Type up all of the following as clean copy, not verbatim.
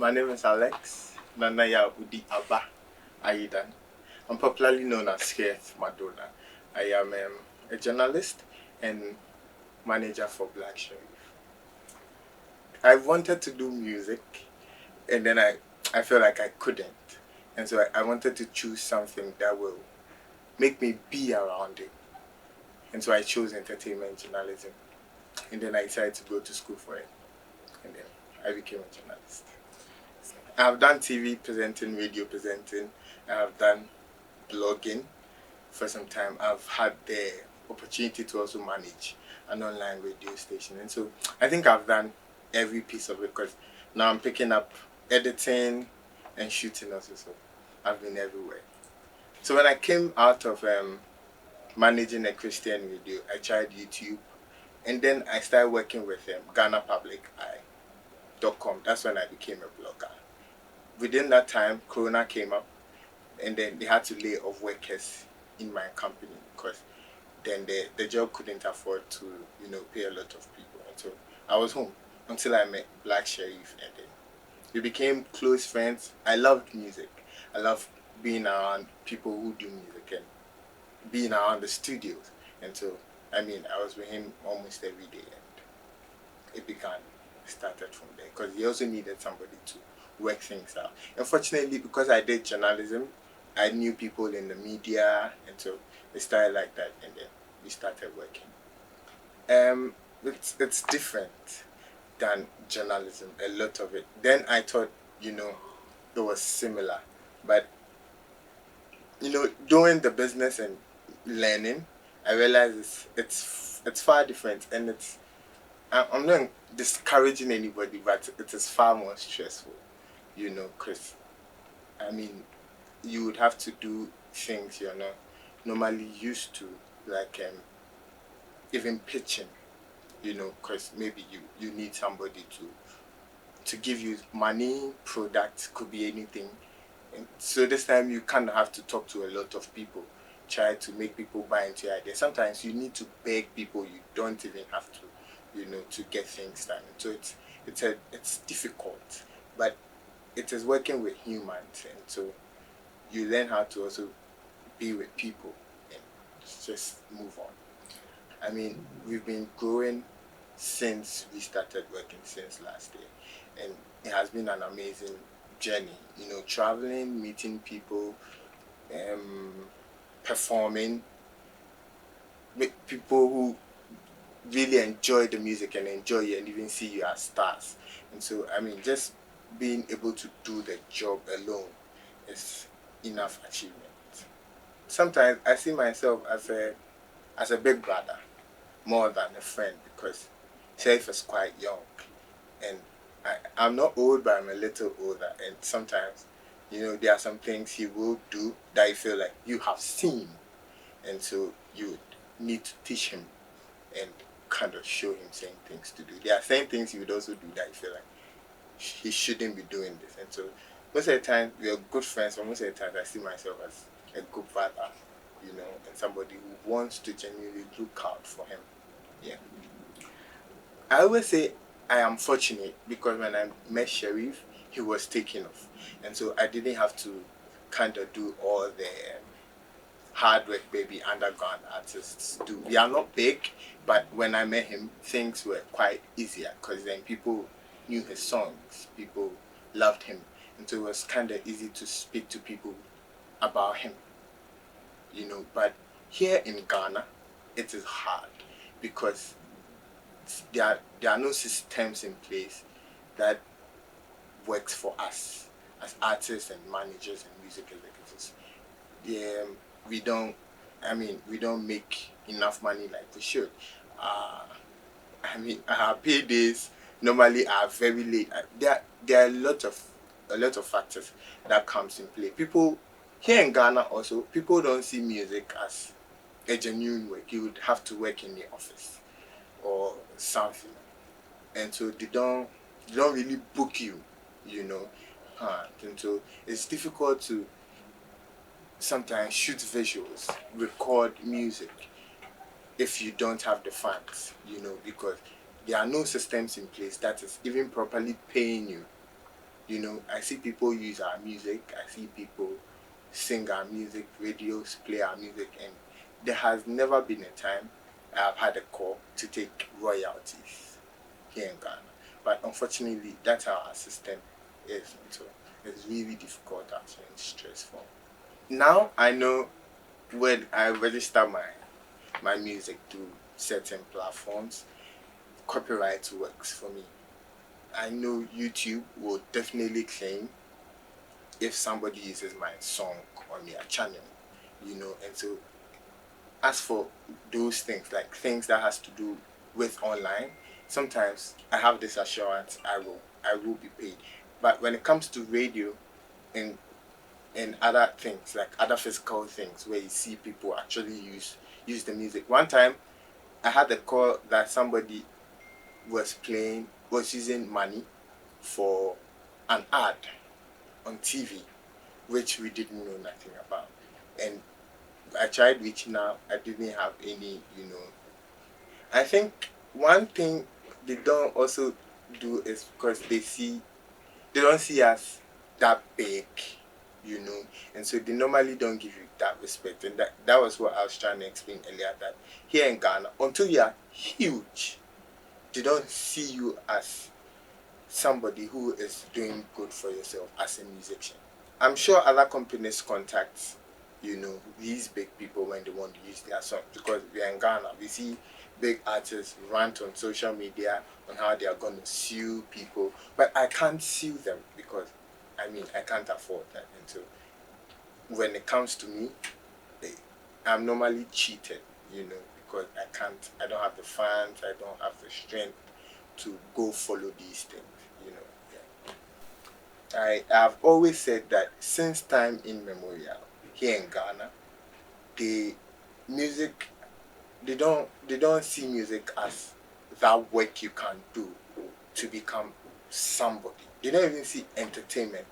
My name is Alex Nanaya Udi Abba Aidan. I'm popularly known as Sherif Madonna. I am a journalist and manager for Black Sherif. I wanted to do music and then I felt like I couldn't. And so I wanted to choose something that will make me be around it. And so I chose entertainment journalism. And then I decided to go to school for it. And then I became a journalist. I've done TV presenting, radio presenting. I've done blogging for some time. I've had the opportunity to also manage an online radio station. And so I think I've done every piece of it because now I'm picking up editing and shooting also. So I've been everywhere. So when I came out of managing a Christian radio, I tried YouTube. And then I started working with GhanaPublicEye.com. That's when I became a blogger. Within that time, Corona came up, and then they had to lay off workers in my company because then the job couldn't afford to, pay a lot of people. And so I was home until I met Black Sherif, and then we became close friends. I loved music. I loved being around people who do music and being around the studios. And so, I was with him almost every day, and it started from there because he also needed somebody to work things out. Unfortunately, because I did journalism, I knew people in the media, and so it started like that, and then we started working. It's different than journalism, a lot of it. Then I thought, it was similar, but doing the business and learning, I realized it's far different, and I'm not discouraging anybody, but it is far more stressful, because you would have to do things you're not normally used to, like even pitching, because maybe you need somebody to give you money, products, could be anything. And so this time you kind of have to talk to a lot of people, try to make people buy into your idea. Sometimes you need to beg people, you don't even have to, to get things done. So it's difficult, but it is working with humans, and so you learn how to also be with people and just move on. We've been growing since we started working since last year, and it has been an amazing journey, traveling, meeting people, performing with people who really enjoy the music and enjoy you and even see you as stars. And so just being able to do the job alone is enough achievement. Sometimes I see myself as a big brother more than a friend because Sherif is quite young, and I'm not old, but I'm a little older, and sometimes there are some things he will do that you feel like you have seen, and so you need to teach him and kind of show him certain things to do. There are certain things he would also do that you feel like he shouldn't be doing this, and so most of the time we are good friends, but most of the time I see myself as a good father, and somebody who wants to genuinely look out for him. Yeah. I always say I am fortunate because when I met Sherif, he was taking off, and so I didn't have to kind of do all the hard work baby underground artists do. We are not big, but when I met him, things were quite easier because then people knew his songs, people loved him, and so it was kind of easy to speak to people about him, But here in Ghana, it is hard because there are no systems in place that works for us as artists and managers and music executives. We don't make enough money like we should. Our paydays normally are very late. There are a lot of factors that comes in play. People here in Ghana also, people don't see music as a genuine work. You would have to work in the office or something, and so they don't really book you, and so it's difficult to sometimes shoot visuals, record music if you don't have the funds, because there are no systems in place that is even properly paying you, You know, I see people use our music. I see people sing our music, radios play our music, and there has never been a time I've had a call to take royalties here in Ghana. But unfortunately, that's how our system is. And so it's really difficult actually and stressful. Now I know when I register my music to certain platforms, copyright works for me. I know YouTube will definitely claim if somebody uses my song on their channel, you know, and so as for those things, like things that has to do with online, sometimes I have this assurance I will be paid. But when it comes to radio and other things, like other physical things where you see people actually use the music. One time I had a call that somebody was using money for an ad on TV, which we didn't know nothing about. And I tried reaching out, I didn't have any, you know. I think one thing they don't also do is because they don't see us that big, you know, and so they normally don't give you that respect. And that was what I was trying to explain earlier, that here in Ghana, until you are huge, they don't see you as somebody who is doing good for yourself as a musician. I'm sure other companies contact, you know, these big people when they want to use their song, because we are in Ghana. We see big artists rant on social media on how they are going to sue people, but I can't sue them because I can't afford that. And so when it comes to me, eh, I'm normally cheated, you know, because I don't have the funds, I don't have the strength to go follow these things, you know. Yeah. I have always said that since time immemorial here in Ghana, the music they don't see music as that work you can do to become somebody. They don't even see entertainment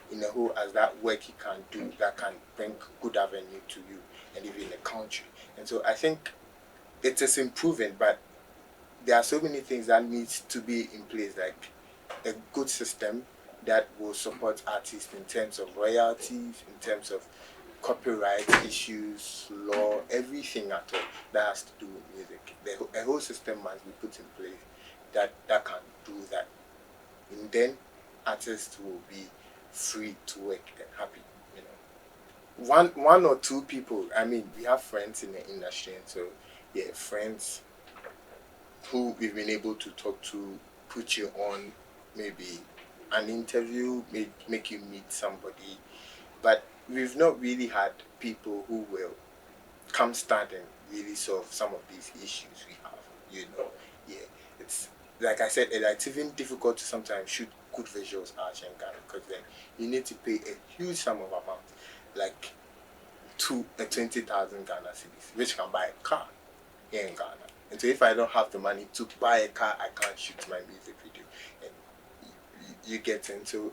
in a whole as that work you can do that can bring good avenue to you and even the country. And so I think it is improving, but there are so many things that needs to be in place, like a good system that will support artists in terms of royalties, in terms of copyright issues, law, everything at all that has to do with music. A whole system must be put in place that can do that. And then artists will be free to work and happy, you know. One or two people, we have friends in the industry, and so yeah, friends who we've been able to talk to, put you on maybe an interview, make you meet somebody, but we've not really had people who will come stand and really solve some of these issues we have, you know. Yeah, it's like I said, it's even difficult to sometimes shoot good visuals out in Ghana, because then you need to pay a huge sum of amount, like 20,000 Ghana cedis, which can buy a car here in Ghana. And so if I don't have the money to buy a car, I can't shoot my music video. And you get into,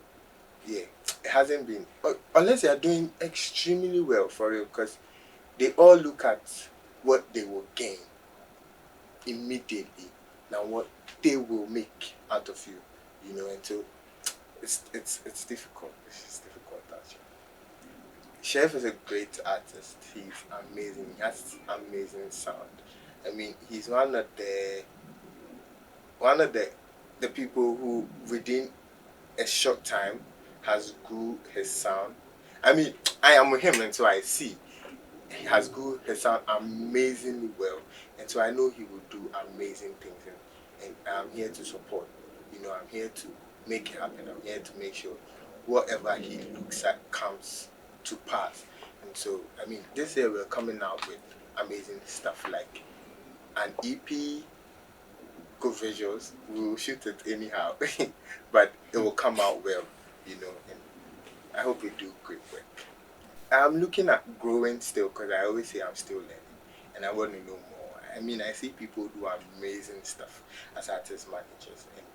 yeah, it hasn't been, unless they are doing extremely well for real, because they all look at what they will gain immediately than what they will make out of you, you know. And so it's difficult. It's just difficult actually. Chef is a great artist. He's amazing. He has amazing sound. He's one of the people who within a short time has grew his sound. I am with him, and so I see he has grew his sound amazingly well, and so I know he will do amazing things, and I'm here to support. You know, I'm here to make it happen. I'm here to make sure whatever he looks at comes to pass. And so this year we're coming out with amazing stuff like an EP, good visuals. We will shoot it anyhow, but it will come out well, you know. And I hope we do great work. I'm looking at growing still, because I always say I'm still learning and I want to know more. I see people do amazing stuff as artist managers, and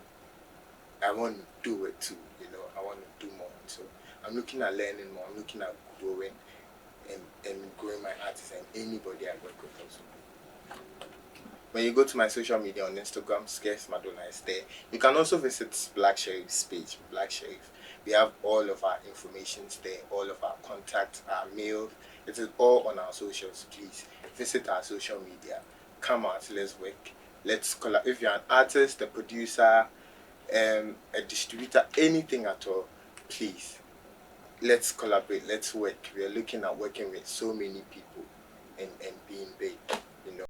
I want to do it too, you know. I want to do more. So I'm looking at learning more. I'm looking at growing and growing my artists and anybody I work with also. When you go to my social media on Instagram, Scarce Madonna is there. You can also visit Black Sherif's page, Black Sherif. We have all of our informations there, all of our contacts, our mail. It is all on our socials. Please visit our social media. Come out, let's work. Let's collab. If you're an artist, a producer, a distributor, anything at all, please let's collaborate. Let's work. We are looking at working with so many people and being big. You know.